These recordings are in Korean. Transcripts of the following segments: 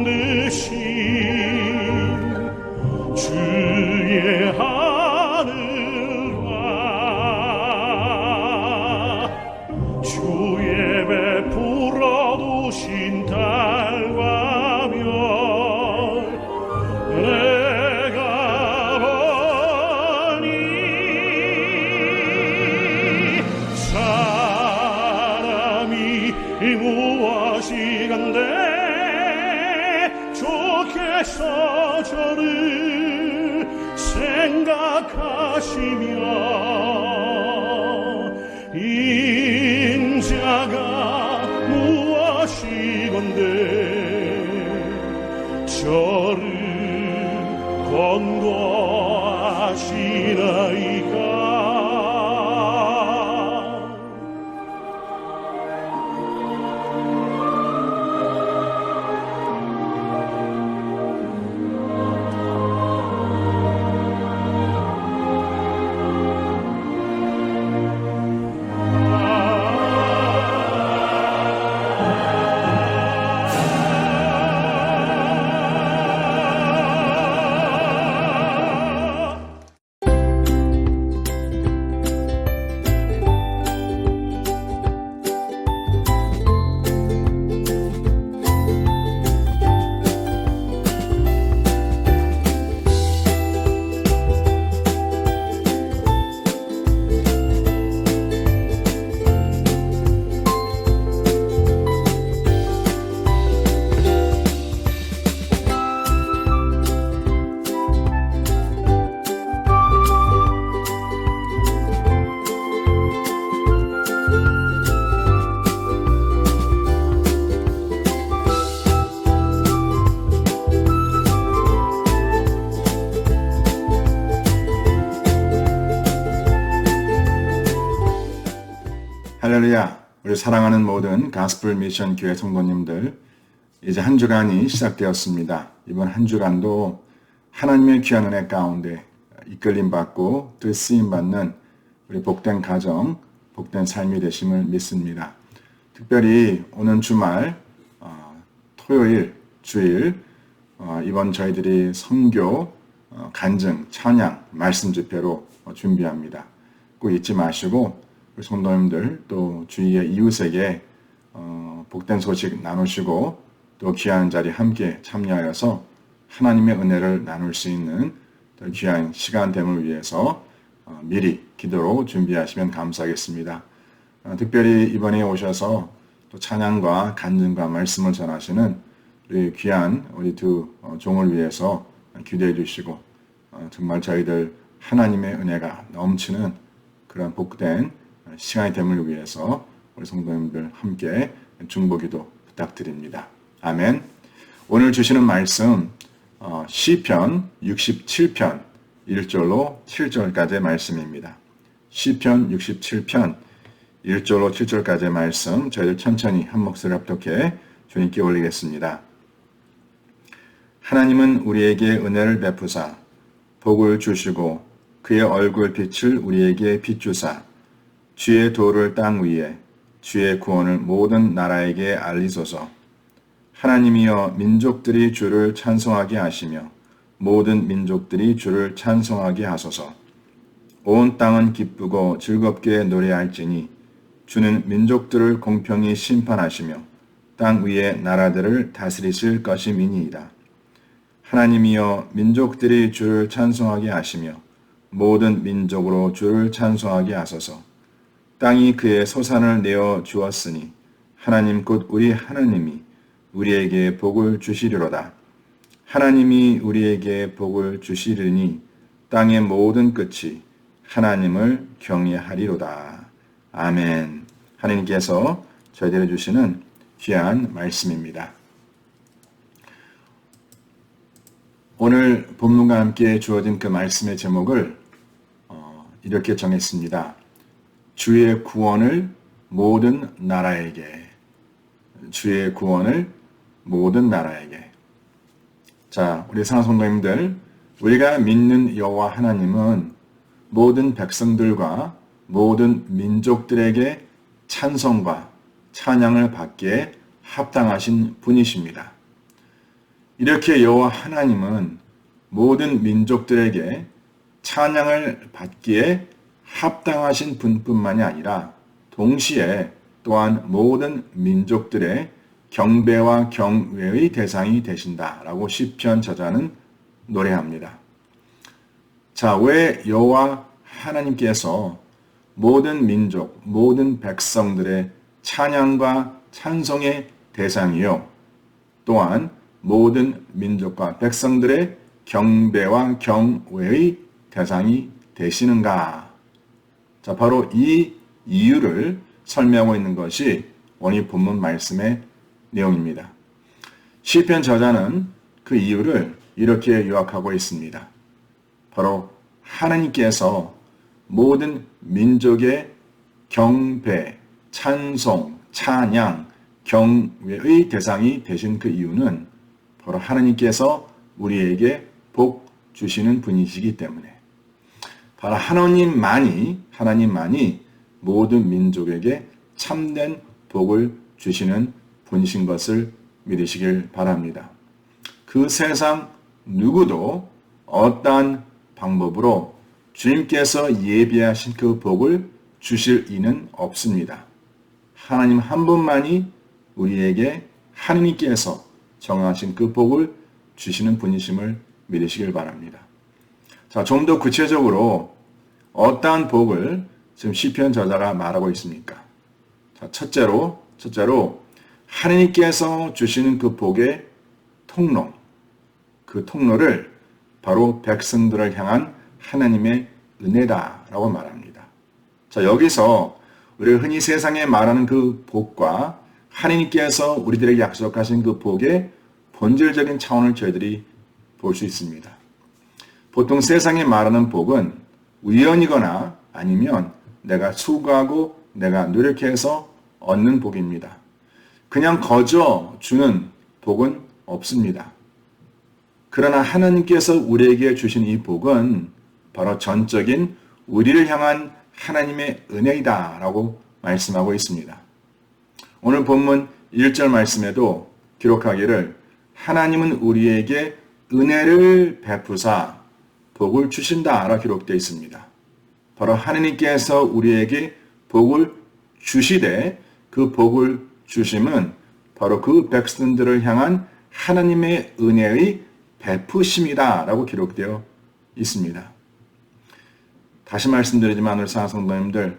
만드신 주의 하늘과 주의 베풀어 두신 달과 별 내가 보니 사람이 무엇이간데 주께서 저를 생각하시며 인자가 무엇이건데 저를 권고하시나이까. 할렐루야! 우리 사랑하는 모든 가스펠 미션 교회 성도님들, 이제 한 주간이 시작되었습니다. 이번 한 주간도 하나님의 귀한 은혜 가운데 이끌림 받고 또 쓰임 받는 우리 복된 가정, 복된 삶이 되심을 믿습니다. 특별히 오는 주말, 토요일, 주일 이번 저희들이 선교, 간증, 찬양, 말씀 집회로 준비합니다. 꼭 잊지 마시고 우리 성도님들 또 주위의 이웃에게 복된 소식 나누시고 또 귀한 자리 함께 참여하여서 하나님의 은혜를 나눌 수 있는 또 귀한 시간 됨을 위해서 미리 기도로 준비하시면 감사하겠습니다. 특별히 이번에 오셔서 또 찬양과 간증과 말씀을 전하시는 우리 귀한 우리 두 종을 위해서 기도해 주시고 정말 저희들 하나님의 은혜가 넘치는 그런 복된 시간이 됨을 위해서 우리 성도님들 함께 중보기도 부탁드립니다. 아멘. 오늘 주시는 말씀 시편 67편 1절로 7절까지의 말씀입니다. 시편 67편 1절로 7절까지의 말씀 저희들 천천히 한 목소리 합독해 주님께 올리겠습니다. 하나님은 우리에게 은혜를 베푸사 복을 주시고 그의 얼굴 빛을 우리에게 비추사 주의 도를 땅 위에 주의 구원을 모든 나라에게 알리소서. 하나님이여 민족들이 주를 찬송하게 하시며 모든 민족들이 주를 찬송하게 하소서. 온 땅은 기쁘고 즐겁게 노래할지니 주는 민족들을 공평히 심판하시며 땅 위의 나라들을 다스리실 것임이니이다. 하나님이여 민족들이 주를 찬송하게 하시며 모든 민족으로 주를 찬송하게 하소서. 땅이 그의 소산을 내어 주었으니 하나님 곧 우리 하나님이 우리에게 복을 주시리로다. 하나님이 우리에게 복을 주시리니 땅의 모든 끝이 하나님을 경외하리로다. 아멘. 하나님께서 저희들에게 주시는 귀한 말씀입니다. 오늘 본문과 함께 주어진 그 말씀의 제목을 이렇게 정했습니다. 주의 구원을 모든 나라에게. 주의 구원을 모든 나라에게. 자, 우리 사랑하는 성도님들, 우리가 믿는 여호와 하나님은 모든 백성들과 모든 민족들에게 찬송과 찬양을 받기에 합당하신 분이십니다. 이렇게 여호와 하나님은 모든 민족들에게 찬양을 받기에 합당하신 분뿐만이 아니라 동시에 또한 모든 민족들의 경배와 경외의 대상이 되신다라고 시편 저자는 노래합니다. 자, 왜 여호와 하나님께서 모든 민족, 모든 백성들의 찬양과 찬송의 대상이요, 또한 모든 민족과 백성들의 경배와 경외의 대상이 되시는가? 자, 바로 이 이유를 설명하고 있는 것이 오늘 본문 말씀의 내용입니다. 시편 저자는 그 이유를 이렇게 요약하고 있습니다. 바로 하나님께서 모든 민족의 경배, 찬송, 찬양, 경외의 대상이 되신 그 이유는 바로 하나님께서 우리에게 복 주시는 분이시기 때문에, 바로 하나님만이 모든 민족에게 참된 복을 주시는 분이신 것을 믿으시길 바랍니다. 그 세상 누구도 어떠한 방법으로 주님께서 예비하신 그 복을 주실 이는 없습니다. 하나님 한 분만이 우리에게 하느님께서 정하신 그 복을 주시는 분이심을 믿으시길 바랍니다. 자, 좀 더 구체적으로 어떠한 복을 지금 시편 저자가 말하고 있습니까? 자, 첫째로 하느님께서 주시는 그 복의 통로, 그 통로를 바로 백성들을 향한 하나님의 은혜다라고 말합니다. 자, 여기서 우리가 흔히 세상에 말하는 그 복과 하나님께서 우리들에게 약속하신 그 복의 본질적인 차원을 저희들이 볼 수 있습니다. 보통 세상에 말하는 복은 우연이거나 아니면 내가 수고하고 내가 노력해서 얻는 복입니다. 그냥 거저 주는 복은 없습니다. 그러나 하나님께서 우리에게 주신 이 복은 바로 전적인 우리를 향한 하나님의 은혜이다라고 말씀하고 있습니다. 오늘 본문 1절 말씀에도 기록하기를 하나님은 우리에게 은혜를 베푸사 복을 주신다라고 기록되어 있습니다. 바로 하나님께서 우리에게 복을 주시되 그 복을 주심은 바로 그 백성들을 향한 하나님의 은혜의 베푸심이다라고 기록되어 있습니다. 다시 말씀드리지만 우리 사랑하는 성도님들,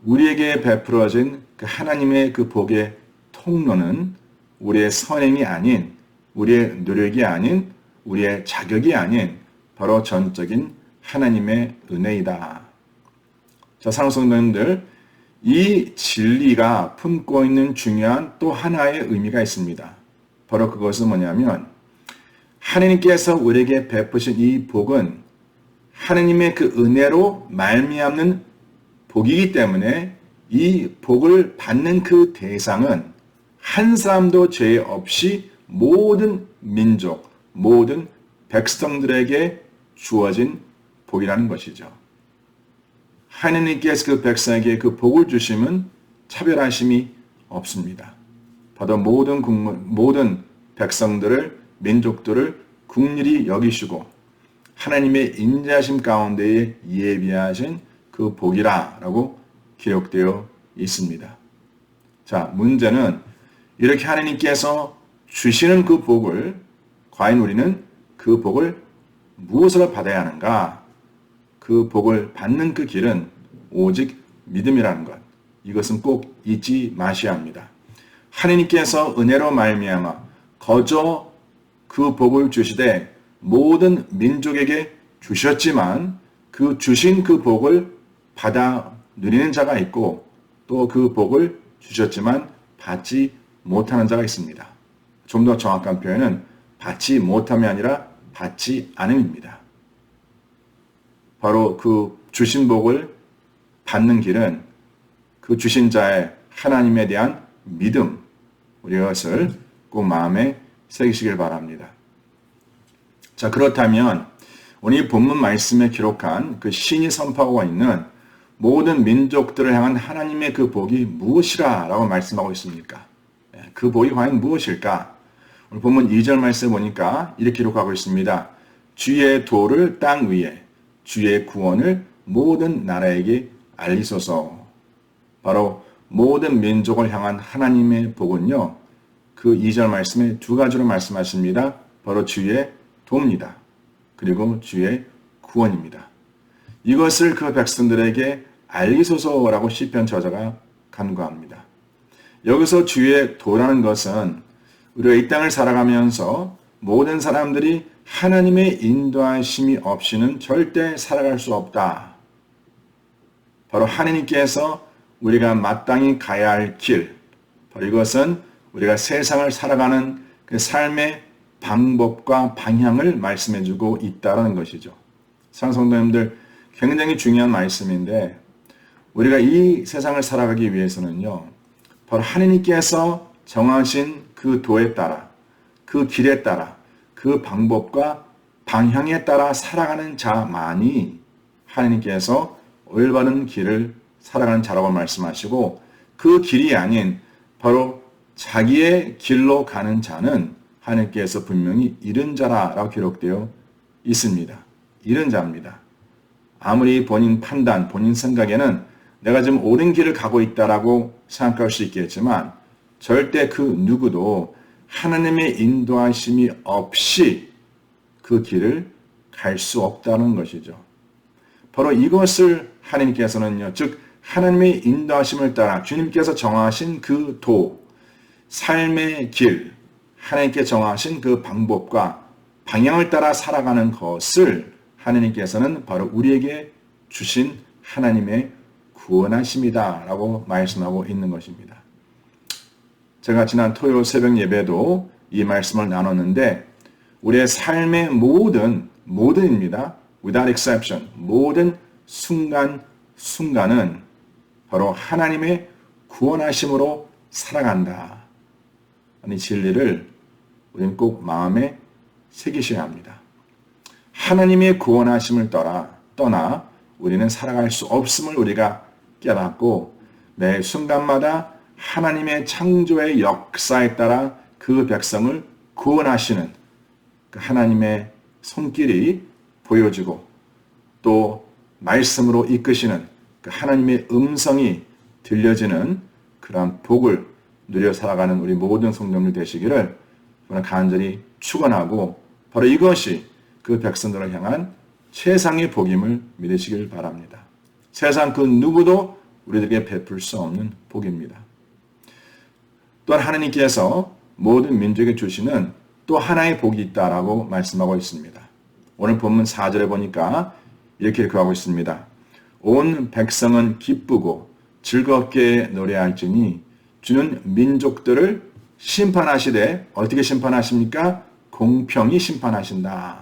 우리에게 베풀어진 그 하나님의 그 복의 통로는 우리의 선행이 아닌, 우리의 노력이 아닌, 우리의 자격이 아닌 바로 전적인 하나님의 은혜이다. 자, 사랑하는 성도님들, 이 진리가 품고 있는 중요한 또 하나의 의미가 있습니다. 바로 그것은 뭐냐면 하나님께서 우리에게 베푸신 이 복은 하나님의 그 은혜로 말미암는 복이기 때문에 이 복을 받는 그 대상은 한 사람도 죄 없이 모든 민족, 모든 백성들에게 주어진 복이라는 것이죠. 하나님께서 그 백성에게 그 복을 주심은 차별하심이 없습니다. 바로 모든 백성들을, 민족들을 긍휼히 여기시고 하나님의 인자심 가운데에 예비하신 그 복이라고 기록되어 있습니다. 자, 문제는 이렇게 하나님께서 주시는 그 복을 과연 우리는 그 복을 무엇으로 받아야 하는가? 그 복을 받는 그 길은 오직 믿음이라는 것. 이것은 꼭 잊지 마셔야 합니다. 하나님께서 은혜로 말미암아 거저 그 복을 주시되 모든 민족에게 주셨지만 그 주신 그 복을 받아 누리는 자가 있고 또 그 복을 주셨지만 받지 못하는 자가 있습니다. 좀 더 정확한 표현은 받지 못함이 아니라 받지 않음입니다. 바로 그 주신 복을 받는 길은 그 주신 자의 하나님에 대한 믿음, 우리 이것을 꼭 마음에 새기시길 바랍니다. 자, 그렇다면 오늘 본문 말씀에 기록한 그 신이 선포하고 있는 모든 민족들을 향한 하나님의 그 복이 무엇이라 라고 말씀하고 있습니까? 그 복이 과연 무엇일까? 오늘 본문 2절 말씀 보니까 이렇게 기록하고 있습니다. 주의 도를 땅 위에, 주의 구원을 모든 나라에게 알리소서. 바로 모든 민족을 향한 하나님의 복은요, 그 2절 말씀에 두 가지로 말씀하십니다. 바로 주의 도입니다. 그리고 주의 구원입니다. 이것을 그 백성들에게 알리소서라고 시편 저자가 간구합니다. 여기서 주의 도라는 것은 우리가 이 땅을 살아가면서 모든 사람들이 하나님의 인도하심이 없이는 절대 살아갈 수 없다. 바로 하나님께서 우리가 마땅히 가야 할 길, 바로 이것은 우리가 세상을 살아가는 그 삶의 방법과 방향을 말씀해주고 있다는 것이죠. 사랑하는 성도님들, 굉장히 중요한 말씀인데 우리가 이 세상을 살아가기 위해서는요, 바로 하나님께서 정하신 그 도에 따라, 그 길에 따라, 그 방법과 방향에 따라 살아가는 자만이 하나님께서 올바른 길을 살아가는 자라고 말씀하시고, 그 길이 아닌 바로 자기의 길로 가는 자는 하나님께서 분명히 잃은 자라고 기록되어 있습니다. 잃은 자입니다. 아무리 본인 판단, 본인 생각에는 내가 지금 옳은 길을 가고 있다라고 생각할 수 있겠지만 절대 그 누구도 하나님의 인도하심이 없이 그 길을 갈 수 없다는 것이죠. 바로 이것을 하나님께서는요, 즉 하나님의 인도하심을 따라 주님께서 정하신 그 도, 삶의 길, 하나님께 정하신 그 방법과 방향을 따라 살아가는 것을 하나님께서는 바로 우리에게 주신 하나님의 구원하심이다 라고 말씀하고 있는 것입니다. 제가 지난 토요일 새벽 예배도 이 말씀을 나눴는데 우리의 삶의 모든입니다. without exception, 모든 순간은 바로 하나님의 구원하심으로 살아간다. 이 진리를 우리는 꼭 마음에 새기셔야 합니다. 하나님의 구원하심을 떠나 우리는 살아갈 수 없음을 우리가 깨닫고 매 순간마다 하나님의 창조의 역사에 따라 그 백성을 구원하시는 그 하나님의 손길이 보여지고 또 말씀으로 이끄시는 그 하나님의 음성이 들려지는 그러한 복을 누려 살아가는 우리 모든 성도님들 되시기를 저는 간절히 축원하고 바로 이것이 그 백성들을 향한 최상의 복임을 믿으시길 바랍니다. 세상 그 누구도 우리들에게 베풀 수 없는 복입니다. 또한 하나님께서 모든 민족에 주시는 또 하나의 복이 있다라고 말씀하고 있습니다. 오늘 본문 4절에 보니까 이렇게 기록하고 있습니다. 온 백성은 기쁘고 즐겁게 노래할지니 주는 민족들을 심판하시되 어떻게 심판하십니까? 공평히 심판하신다.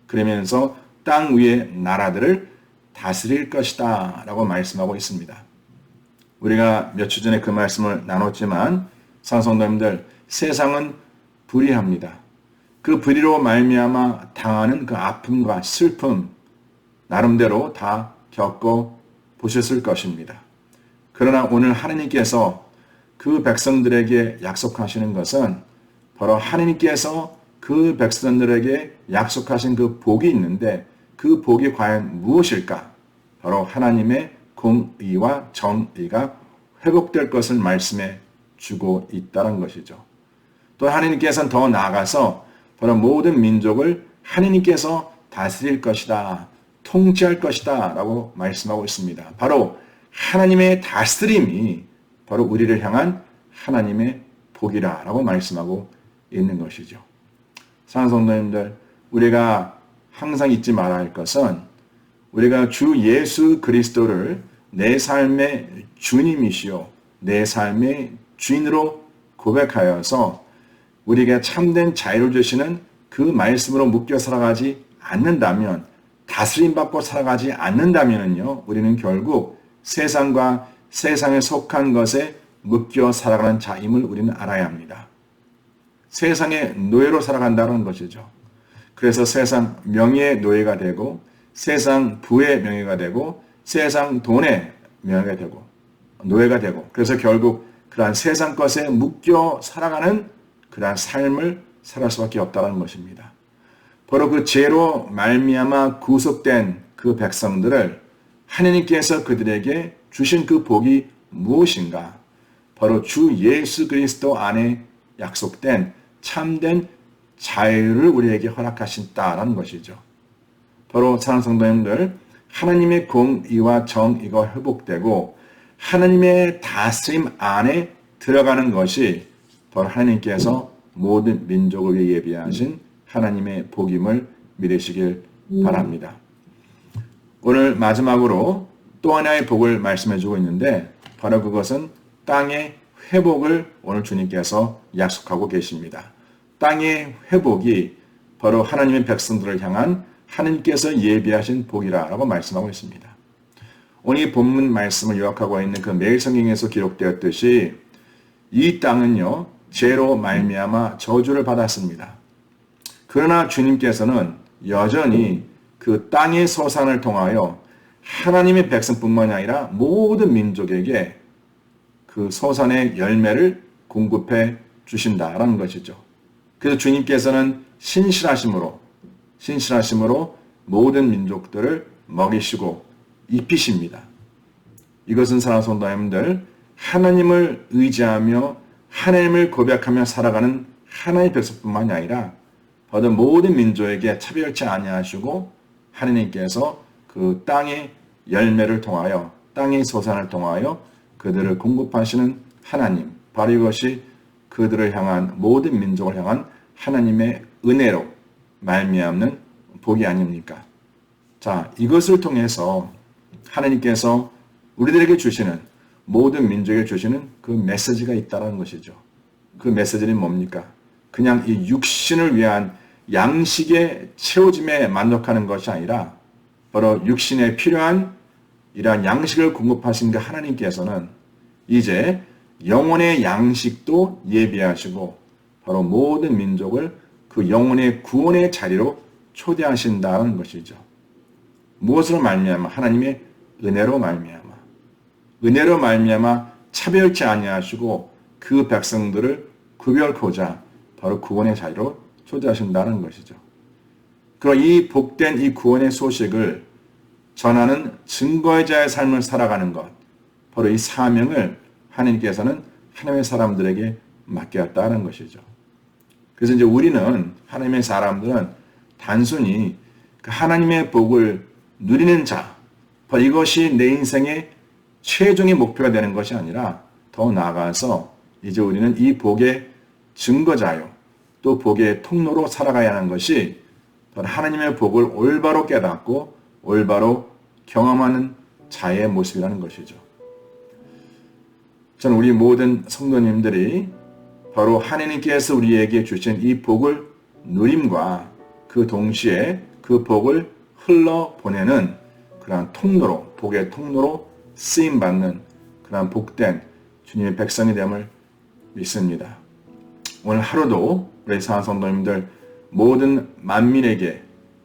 그러면서 땅 위의 나라들을 다스릴 것이다 라고 말씀하고 있습니다. 우리가 몇 주 전에 그 말씀을 나눴지만 성도님들, 세상은 불의합니다. 그 불의로 말미암아 당하는 그 아픔과 슬픔 나름대로 다 겪어 보셨을 것입니다. 그러나 오늘 하나님께서 그 백성들에게 약속하시는 것은 바로 하나님께서 그 백성들에게 약속하신 그 복이 있는데 그 복이 과연 무엇일까? 바로 하나님의 공의와 정의가 회복될 것을 말씀해 주고 있다는 것이죠. 또 하나님께서는 더 나아가서 바로 모든 민족을 하나님께서 다스릴 것이다, 통치할 것이다 라고 말씀하고 있습니다. 바로 하나님의 다스림이 바로 우리를 향한 하나님의 복이라 라고 말씀하고 있는 것이죠. 사랑하는 성도님들, 우리가 항상 잊지 말아야 할 것은 우리가 주 예수 그리스도를 내 삶의 주님이시요 내 삶의 주인으로 고백하여서 우리에게 참된 자유를 주시는 그 말씀으로 묶여 살아가지 않는다면, 다스림받고 살아가지 않는다면요, 우리는 결국 세상과 세상에 속한 것에 묶여 살아가는 자임을 우리는 알아야 합니다. 세상의 노예로 살아간다는 것이죠. 그래서 세상 명예의 노예가 되고 세상 부의 명예가 되고 세상 돈의 명예가 되고 노예가 되고, 그래서 결국 그러한 세상 것에 묶여 살아가는 그러한 삶을 살아갈 수밖에 없다는 것입니다. 바로 그 죄로 말미암아 구속된 그 백성들을 하나님께서 그들에게 주신 그 복이 무엇인가? 바로 주 예수 그리스도 안에 약속된 참된 자유를 우리에게 허락하신다라는 것이죠. 바로 사랑하는 성도님들, 하나님의 공의와 정의가 회복되고 하나님의 다스림 안에 들어가는 것이 바로 하나님께서 모든 민족을 위해 예비하신 하나님의 복임을 믿으시길 바랍니다. 오늘 마지막으로 또 하나의 복을 말씀해 주고 있는데 바로 그것은 땅의 회복을 오늘 주님께서 약속하고 계십니다. 땅의 회복이 바로 하나님의 백성들을 향한 하나님께서 예비하신 복이라고 말씀하고 있습니다. 오늘 이 본문 말씀을 요약하고 있는 그 매일성경에서 기록되었듯이 이 땅은요 죄로 말미암아 저주를 받았습니다. 그러나 주님께서는 여전히 그 땅의 소산을 통하여 하나님의 백성뿐만이 아니라 모든 민족에게 그 소산의 열매를 공급해 주신다라는 것이죠. 그래서 주님께서는 신실하심으로 모든 민족들을 먹이시고 입히십니다. 이것은 사랑하는 성도님들, 하나님을 의지하며 하나님을 고백하며 살아가는 하나님의 백성뿐만이 아니라 바로 모든 민족에게 차별치 아니하시고 하나님께서 그 땅의 열매를 통하여 땅의 소산을 통하여 그들을 공급하시는 하나님, 바로 이것이 그들을 향한 모든 민족을 향한 하나님의 은혜로 말미암는 복이 아닙니까? 자, 이것을 통해서 하나님께서 우리들에게 주시는 모든 민족에게 주시는 그 메시지가 있다는 것이죠. 그 메시지는 뭡니까? 그냥 이 육신을 위한 양식의 채워짐에 만족하는 것이 아니라 바로 육신에 필요한 이러한 양식을 공급하신 그 하나님께서는 이제 영혼의 양식도 예비하시고 바로 모든 민족을 그 영혼의 구원의 자리로 초대하신다는 것이죠. 무엇으로 말미암아? 하나님의 은혜로 말미암아 차별치 아니하시고 그 백성들을 구별코자 바로 구원의 자리로 초대하신다는 것이죠. 그럼 이 복된 이 구원의 소식을 전하는 증거자의 삶을 살아가는 것, 바로 이 사명을 하나님께서는 하나님의 사람들에게 맡겼다는 것이죠. 그래서 이제 우리는 하나님의 사람들은 단순히 그 하나님의 복을 누리는 자, 바로 이것이 내 인생의 최종의 목표가 되는 것이 아니라 더 나아가서 이제 우리는 이 복의 증거자요, 또 복의 통로로 살아가야 하는 것이 바로 하나님의 복을 올바로 깨닫고 올바로 경험하는 자의 모습이라는 것이죠. 저는 우리 모든 성도님들이 바로 하나님께서 우리에게 주신 이 복을 누림과 그 동시에 그 복을 흘러보내는 그러한 통로로, 복의 통로로 쓰임받는 그러한 복된 주님의 백성이 됨을 믿습니다. 오늘 하루도 우리 사랑하는 성도님들 모든 만민에게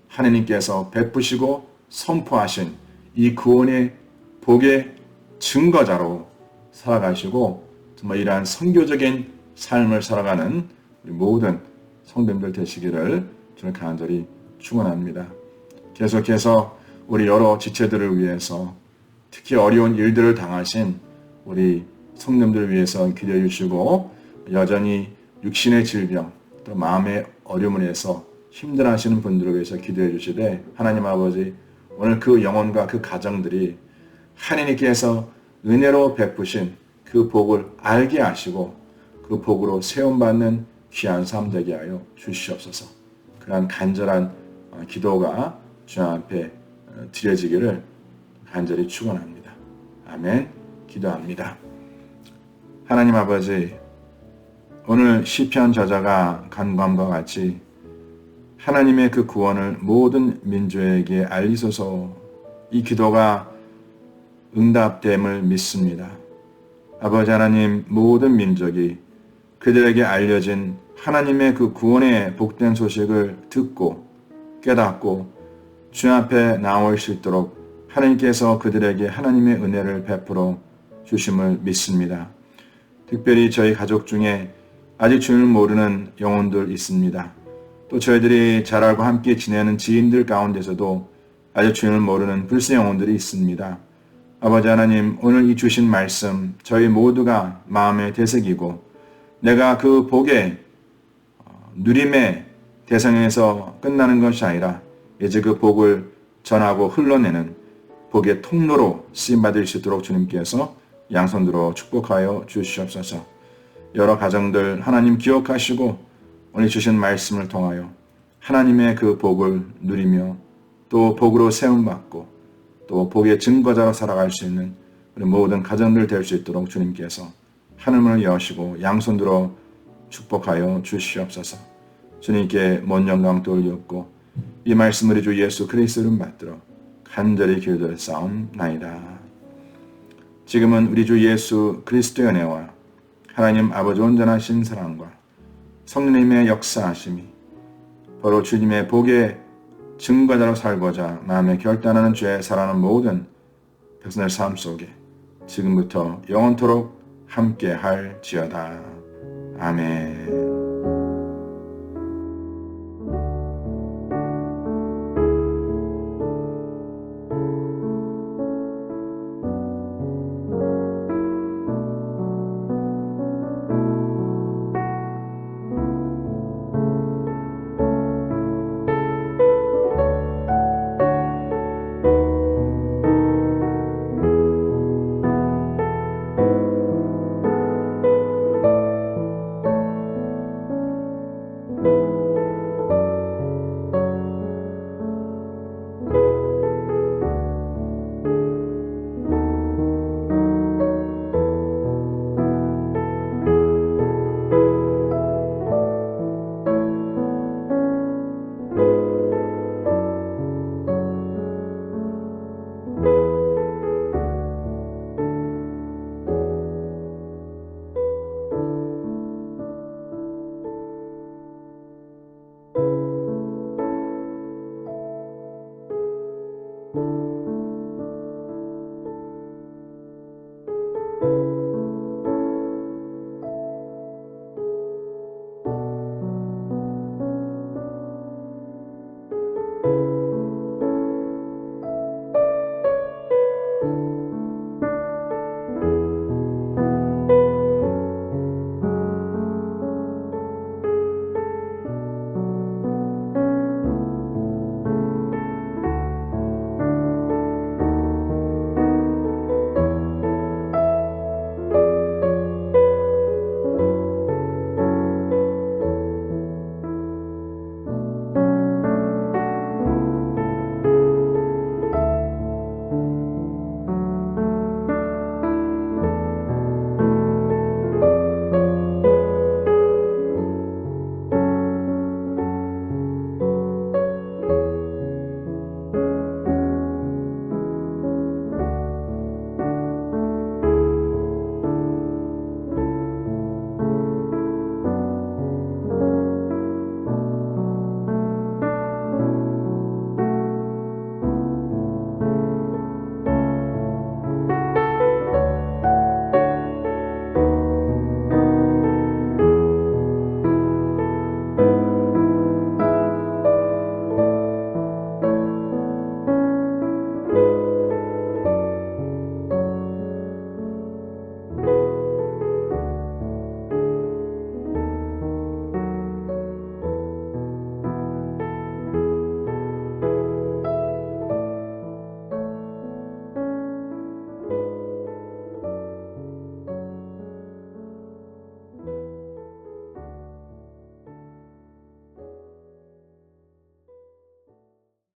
하나님께서 베푸시고 선포하신 이 구원의 복의 증거자로 살아가시고 정말 이러한 선교적인 삶을 살아가는 우리 모든 성도님들 되시기를 저는 간절히 축원합니다. 계속해서 우리 여러 지체들을 위해서 특히 어려운 일들을 당하신 우리 성도님들을 위해서 기도해 주시고 여전히 육신의 질병 또 마음의 어려움을 해서 힘들어하시는 분들을 위해서 기도해 주시되 하나님 아버지 오늘 그 영혼과 그 가정들이 하나님께서 은혜로 베푸신 그 복을 알게 하시고 그 복으로 세움받는 귀한 삶 되게 하여 주시옵소서. 그러한 간절한 기도가 주 앞에 드려지기를 간절히 축원합니다. 아멘. 기도합니다. 하나님 아버지, 오늘 시편 저자가 간구함과 같이 하나님의 그 구원을 모든 민족에게 알리소서. 이 기도가 응답됨을 믿습니다. 아버지 하나님, 모든 민족이 그들에게 알려진 하나님의 그 구원의 복된 소식을 듣고 깨닫고 주 앞에 나올 수 있도록 하나님께서 그들에게 하나님의 은혜를 베풀어 주심을 믿습니다. 특별히 저희 가족 중에 아직 주님을 모르는 영혼들 있습니다. 또 저희들이 잘 알고 함께 지내는 지인들 가운데서도 아직 주님을 모르는 불새 영혼들이 있습니다. 아버지 하나님, 오늘 이 주신 말씀 저희 모두가 마음에 되새기고 내가 그 복의 누림의 대상에서 끝나는 것이 아니라 이제 그 복을 전하고 흘러내는 복의 통로로 쓰임받을 수 있도록 주님께서 양손들어 축복하여 주시옵소서. 여러 가정들 하나님 기억하시고 오늘 주신 말씀을 통하여 하나님의 그 복을 누리며 또 복으로 세움받고 또 복의 증거자로 살아갈 수 있는 우리 모든 가정들 될 수 있도록 주님께서 하늘문을 여시고 양손들어 축복하여 주시옵소서. 주님께 먼 영광 돌리옵고 이 말씀을 우리 주 예수 그리스도 이름 받들어 간절히 기도드렸사옵나이다. 지금은 우리 주 예수 그리스도의 은혜와 하나님 아버지 온전하신 사랑과 성령님의 역사하심이 바로 주님의 복의 증거자로 살고자 마음에 결단하는 죄에 살아가는 모든 백성의 삶 속에 지금부터 영원토록 함께 할지어다. 아멘.